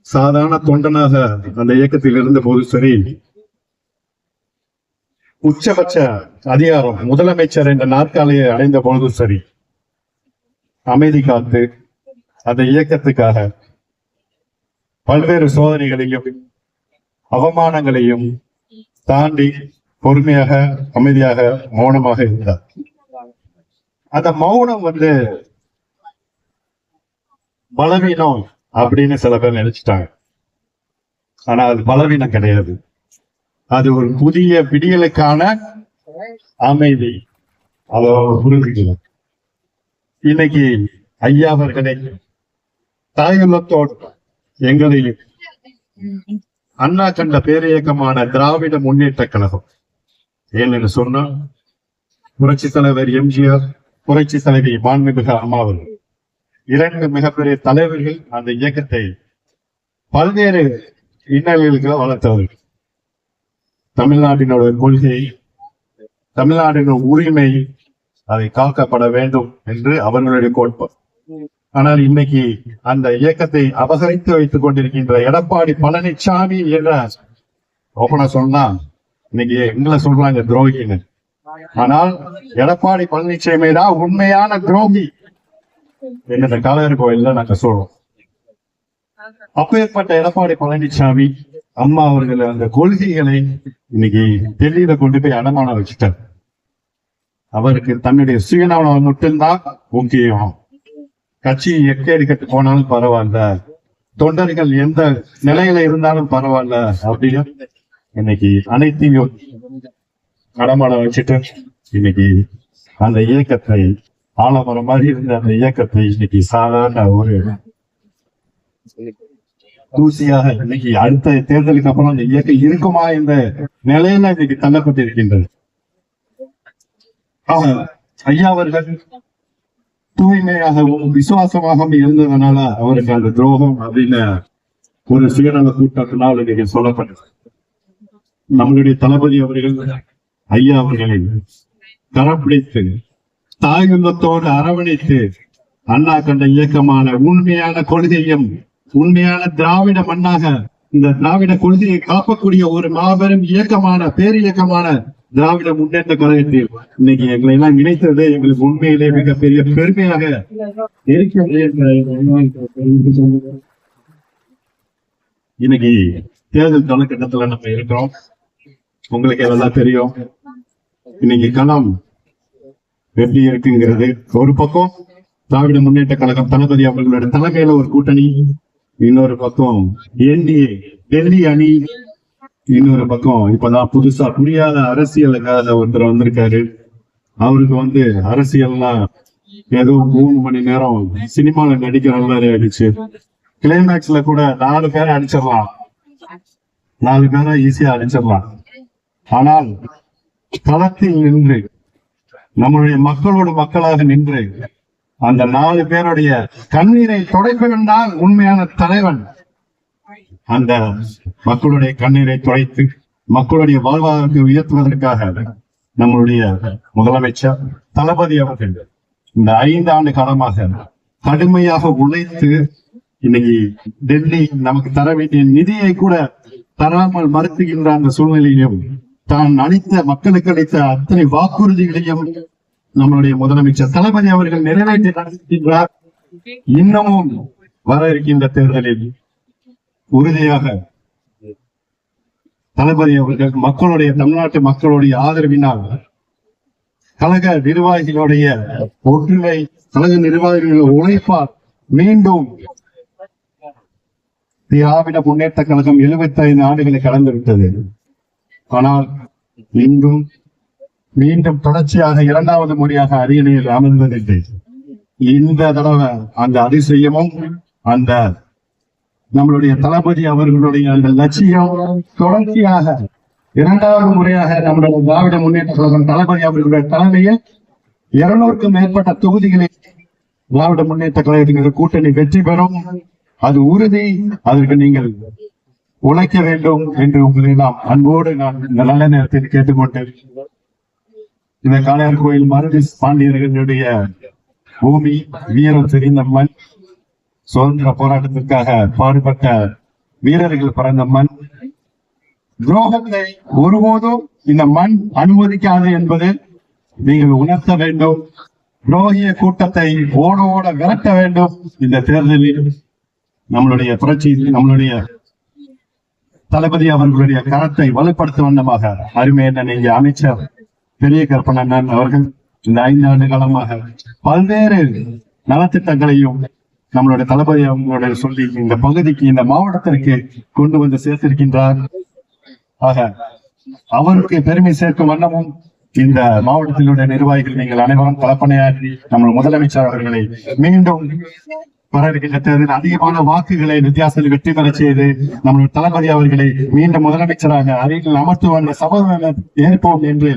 சாதாரண தொண்டனாக அந்த இயக்கத்தில் இருந்த போது சரி, உச்சபட்ச அதிகாரம் முதலமைச்சர் என்ற நாற்காலியை அடைந்த பொழுதும் சரி, அமைதி காத்து அந்த இயக்கத்துக்காக பல்வேறு சோதனைகளையும் அவமானங்களையும் தாண்டி பொறுமையாக அமைதியாக மௌனமாக இருந்தார். அந்த மௌனம் பலவீனம் அப்படின்னு சில பேர் நினைச்சிட்டாங்க. ஆனா அது பலவீனம் கிடையாது. அது ஒரு புதிய விடியலுக்கான அமைதி. அதை புரிஞ்சுக்கலாம். இன்னைக்கு ஐயா அவர்களை தாயுள்ளத்தோடு எங்களையும் அண்ணா கண்ட பேரியக்கமான திராவிட முன்னேற்ற கழகம் ஏன்னு சொன்னா, புரட்சி தலைவர் எம்ஜிஆர், புரட்சி தலைவி மாண்புமிகு அம்மா அவர்கள் இரண்டு மிகப்பெரிய தலைவர்கள் அந்த இயக்கத்தை பல்வேறு இன்னல்களுக்கு வளர்த்தவர்கள். தமிழ்நாட்டினோட கொள்கை, தமிழ்நாட்டின் உரிமை அதை காக்கப்பட வேண்டும் என்று அவர்களுடைய கோட்பாடு. ஆனால் இன்னைக்கு அந்த இயக்கத்தை அபகரித்து வைத்துக் கொண்டிருக்கின்ற எடப்பாடி பழனிசாமி என்ற ஓபனா சொன்னா இன்னைக்கு எங்களை சொல்றாங்க துரோகின்னு. ஆனால் எடப்பாடி பழனிசாமி தான் உண்மையான துரோகி என்ற காளையர் கோயில்ல நாங்க சொல்றோம். அப்பேற்பட்ட எடப்பாடி பழனிசாமி அம்மா அவர்கள் அந்த கொள்கைகளை இன்னைக்கு டெல்லியில கொண்டு போய் அடமானம் வச்சுட்டார். அவருக்கு தன்னுடைய சுயநலம் மட்டும்தான் முக்கியம். கட்சி எக்கேடி கட்டு போனாலும் பரவாயில்ல, தொண்டர்கள் எந்த நிலையில இருந்தாலும் பரவாயில்ல அப்படின்னு இன்னைக்கு அனைத்தையும் அடமானம் வச்சுட்டு இன்னைக்கு அந்த இயக்கத்தை ஆலமரம் மாதிரி இருந்த அந்த இயக்கத்தை இன்னைக்கு சாதாரண ஒரு தூசியாக இன்னைக்கு அடுத்த தேர்தலுக்கு அப்புறம் அந்த இயக்கம் இருக்குமா என்ற நிலையில இன்னைக்கு தள்ளப்பட்டிருக்கின்றது. ஐயா அவர்கள் தூய்மையாகவும் விசுவாசமாகவும் இருந்ததுனால அவருக்கு அந்த துரோகம் அப்படின்னு ஒரு சுயநல கூட்டத்தினால் இன்னைக்கு சொல்லப்பட்டது. நம்மளுடைய தளபதி அவர்கள் ஐயா அவர்களை கரம் பிடித்து தாயுள்ளத்தோடு அரவணைத்து அண்ணா கண்ட இயக்கமான உண்மையான கொள்கையும் உண்மையான திராவிட மண்ணாக இந்த திராவிட கொள்கையை காப்பக்கூடிய ஒரு மாபெரும் இயக்கமான பேரியக்கமான திராவிட முன்னேற்ற கழகத்தில் இன்னைக்கு எங்களை எல்லாம் இணைத்தது எங்களுக்கு உண்மையிலே மிகப்பெரிய பெருமையாக இன்னைக்கு தேர்தல் காலகட்டத்துல நம்ம இருக்கிறோம். உங்களுக்கு எல்லாம் தெரியும். இன்னைக்கு களம் எப்படி இருக்குங்கிறது ஒரு பக்கம் திராவிட முன்னேற்ற கழகம் தளபதி அவர்களோட தலைமையில ஒரு கூட்டணி, இன்னொரு பக்கம் என்டிஏ டெல்லி அணி, இன்னொரு பக்கம் இப்பதான் புதுசா புரியாத அரசியலுக்காக ஒருத்தர் வந்திருக்காரு. அவருக்கு அரசியல்லாம் ஏதோ 3 மணி நேரம் சினிமால நடிக்கிற மாதிரி ஆயிடுச்சு. கிளைமேக்ஸ்ல கூட 4 பேரை அடிச்சிடலாம், 4 பேரை ஈஸியா அடிச்சிடலாம். ஆனால் களத்தில் நின்று நம்மளுடைய மக்களோடு மக்களாக நின்று அந்த 4 பேருடைய கண்ணீரை துடைப்பவன் தான் உண்மையான தலைவன். அந்த மக்களுடைய கண்ணீரை துடைத்து மக்களுடைய வாழ்வாதாரத்தை உயர்த்துவதற்காக நம்மளுடைய முதலமைச்சர் தளபதி அவர்கள் இந்த 5 ஆண்டு காலமாக கடுமையாக உழைத்து இன்னைக்கு டெல்லி நமக்கு தர வேண்டிய நிதியை கூட தராமல் மறுத்துகின்ற அந்த சூழ்நிலையிலும் தான் மக்களுக்கு அளித்த அத்தனை வாக்குறுதிகளையும் நம்மளுடைய முதலமைச்சர் தளபதி அவர்கள் நிறைவேற்றி நடத்துகின்றார். இன்னமும் வர இருக்கின்ற தேர்தலில் உறுதியாக தளபதி அவர்கள் தமிழ்நாட்டு மக்களுடைய ஆதரவினால் கழக நிர்வாகிகளுடைய ஒற்றுமை, கழக நிர்வாகிகளுடைய உழைப்பால் மீண்டும் திராவிட முன்னேற்ற கழகம் 75 ஆண்டுகளை கடந்துவிட்டது. ஆனால் மீண்டும் தொடர்ச்சியாக 2வது முறையாக அரியணையில் அமர்ந்ததில்லை. இந்த தடவை அந்த அதிசயமும் அந்த நம்மளுடைய தளபதி அவர்களுடைய அந்த லட்சியம் தொடர்ச்சியாக 2வது முறையாக நம்மளுடைய திராவிட முன்னேற்ற கழகம் தளபதி அவர்களுடைய தலைமையில் 200க்கும் மேற்பட்ட தொகுதிகளில் திராவிட முன்னேற்ற கழகத்தின் கூட்டணி வெற்றி பெறும். அது உறுதி. அதற்கு நீங்கள் உழைக்க வேண்டும் என்று உங்களை எல்லாம் அன்போடு நான் இந்த நல்ல நேரத்தில் கேட்டுக்கொண்டேன். இந்த காளையார் கோயில் மருது பாண்டியர்களுடைய பூமி, வீரம் தெரிந்த மண், சுதந்திர போராட்டத்திற்காக பாடுபட்ட வீரர்கள் பிறந்த மண். துரோகத்தை ஒருபோதும் இந்த மண் அனுமதிக்காது என்பது நீங்கள் உணர்த்த வேண்டும். துரோகிய கூட்டத்தை ஓட ஓட விரட்ட வேண்டும். இந்த தேர்தலில் நம்மளுடைய புரட்சி, நம்மளுடைய தளபதி அவர்களுடைய கரத்தை வலுப்படுத்தும் வண்ணமாக அருமையான நீங்க அமைச்சர் பெரிய கருப்பண்ணன் அவர்கள் இந்த 5 ஆண்டு காலமாக பல்வேறு நலத்திட்டங்களையும் நம்மளுடைய தளபதி அவங்களுடைய சொல்லி இந்த பகுதிக்கு, இந்த மாவட்டத்திற்கு கொண்டு வந்து சேர்த்திருக்கின்றார். ஆக அவருக்கு பெருமை சேர்க்கும் வண்ணமும் இந்த மாவட்டத்தினுடைய நிர்வாகிகள் நீங்கள் அனைவரும் கலப்பணையாற்றி நம்ம முதலமைச்சர் அவர்களை மீண்டும் வர இருக்கின்ற தேர்தலில் அதிகமான வாக்குகளை வித்தியாசத்தில் வெற்றி பெற செய்து நம்மளுடைய தளபதி அவர்களை மீண்டும் முதலமைச்சராக அருகில் அமர்த்துவாங்க சபதம் ஏற்போம் என்று